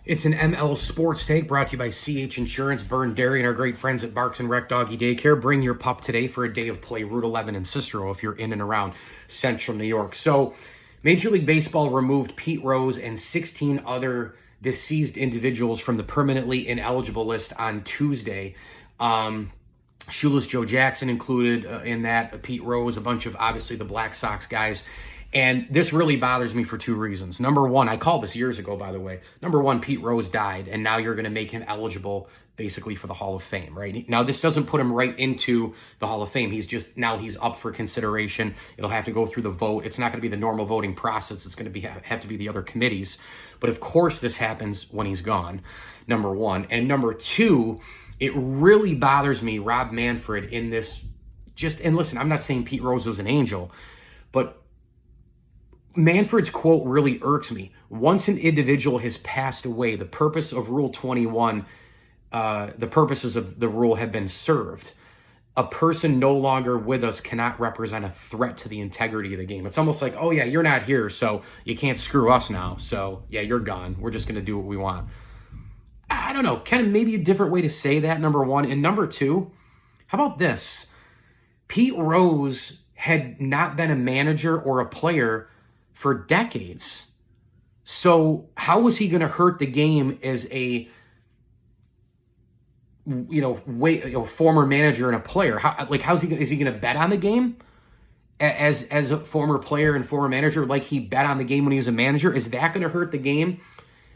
It's an ML Sports Take brought to you by CH Insurance, Burn Dairy, and our great friends at Barks and Rec Doggy Daycare. Bring your pup today for a day of play, Route 11 in Cicero, if you're in and around Central New York. So, Major League Baseball removed Pete Rose and 16 other deceased individuals from the permanently ineligible list on Tuesday. Shoeless Joe Jackson included in that, Pete Rose, a bunch of, obviously, the Black Sox guys. And this really bothers me for two reasons. Number one, I called this years ago, by the way. Number one, Pete Rose died, and now you're going to make him eligible basically for the Hall of Fame, right? Now, this doesn't put him right into the Hall of Fame. He's up for consideration. It'll have to go through the vote. It's not going to be the normal voting process. It's going to have to be the other committees. But of course, this happens when he's gone, number one. And number two, it really bothers me, Rob Manfred, in this and listen, I'm not saying Pete Rose was an angel, but Manfred's quote really irks me. Once an individual has passed away, the purpose of Rule 21, the purposes of the rule have been served. A person no longer with us cannot represent a threat to the integrity of the game. It's almost like, oh yeah, you're not here, so you can't screw us now. So yeah, you're gone. We're just going to do what we want. I don't know, kind of maybe a different way to say that, number one. And number two, how about this? Pete Rose had not been a manager or a player for decades. So how was he going to hurt the game as a former manager and a player? Is he going to bet on the game as a former player and former manager, like he bet on the game when he was a manager? Is that going to hurt the game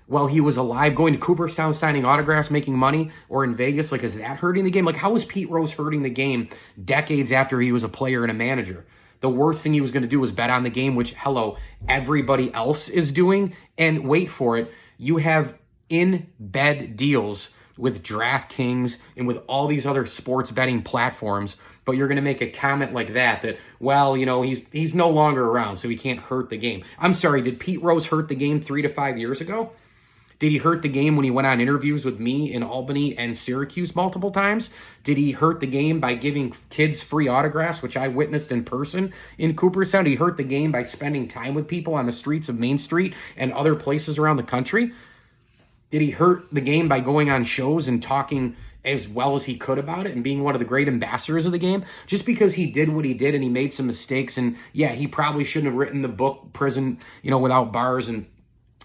while he was alive, going to Cooperstown, signing autographs, making money, or in Vegas? Like, is that hurting the game? Like, how was Pete Rose hurting the game decades after he was a player and a manager? The worst thing he was going to do was bet on the game, which, hello, everybody else is doing. And wait for it, you have in-bed deals with DraftKings and with all these other sports betting platforms, but you're going to make a comment like that, well, he's no longer around, so he can't hurt the game. I'm sorry, did Pete Rose hurt the game 3 to 5 years ago? Did he hurt the game when he went on interviews with me in Albany and Syracuse multiple times? Did he hurt the game by giving kids free autographs, which I witnessed in person in Cooperstown? Did he hurt the game by spending time with people on the streets of Main Street and other places around the country? Did he hurt the game by going on shows and talking as well as he could about it and being one of the great ambassadors of the game? Just because he did what he did and he made some mistakes, and yeah, he probably shouldn't have written the book Prison, Without Bars, and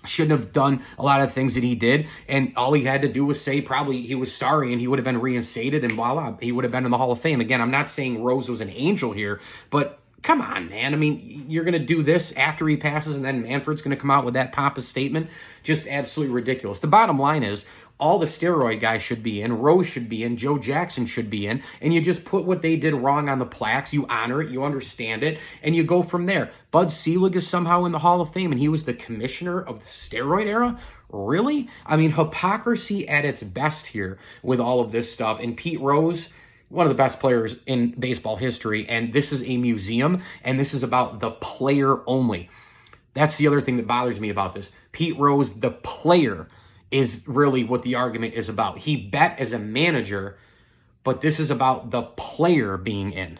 shouldn't have done a lot of things that he did, and all he had to do was say probably he was sorry, and he would have been reinstated, and voila, he would have been in the Hall of Fame. Again, I'm not saying Rose was an angel here, but come on, man. I mean, you're going to do this after he passes, and then Manfred's going to come out with that pompous statement? Just absolutely ridiculous. The bottom line is, all the steroid guys should be in, Rose should be in, Joe Jackson should be in, and you just put what they did wrong on the plaques, you honor it, you understand it, and you go from there. Bud Selig is somehow in the Hall of Fame, and he was the commissioner of the steroid era? Really? I mean, hypocrisy at its best here with all of this stuff. And Pete Rose, one of the best players in baseball history, and this is a museum, and this is about the player only. That's the other thing that bothers me about this. Pete Rose, the player, is really what the argument is about. He bet as a manager, but this is about the player being in.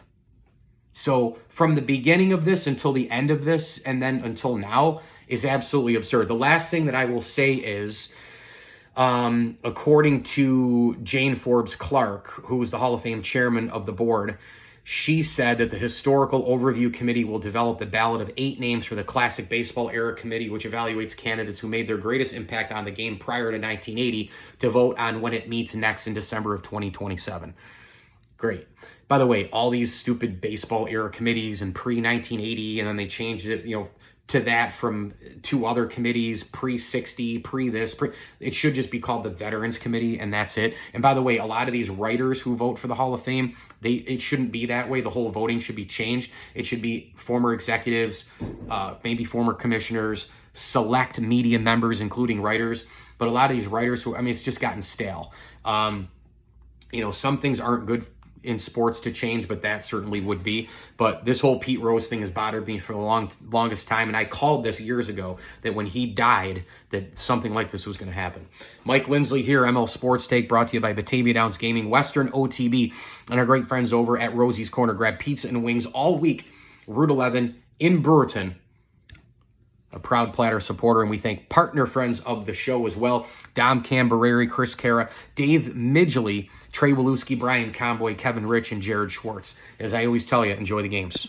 So from the beginning of this until the end of this, and then until now, is absolutely absurd. The last thing that I will say is, according to Jane Forbes Clark, who is the Hall of Fame chairman of the board, she said that the Historical Overview Committee will develop the ballot of 8 names for the Classic Baseball Era Committee, which evaluates candidates who made their greatest impact on the game prior to 1980, to vote on when it meets next in December of 2027. Great. By the way, all these stupid baseball era committees and pre-1980, and then they changed it, to that from 2 other committees, pre-60, pre-this. It should just be called the Veterans Committee, and that's it. And by the way, a lot of these writers who vote for the Hall of Fame, it shouldn't be that way. The whole voting should be changed. It should be former executives, maybe former commissioners, select media members, including writers. But a lot of these writers it's just gotten stale. Some things aren't good in sports to change, but that certainly would be. But this whole Pete Rose thing has bothered me for the longest time, and I called this years ago, that when he died, that something like this was going to happen. Mike Lindsley here, ML Sports Take, brought to you by Batavia Downs Gaming, Western OTB, and our great friends over at Rosie's Corner. Grab pizza and wings all week, Route 11 in Brewerton. a proud Platter supporter, and we thank partner friends of the show as well. Dom Cambereri, Chris Cara, Dave Midgley, Trey Walewski, Brian Comboy, Kevin Rich, and Jared Schwartz. As I always tell you, enjoy the games.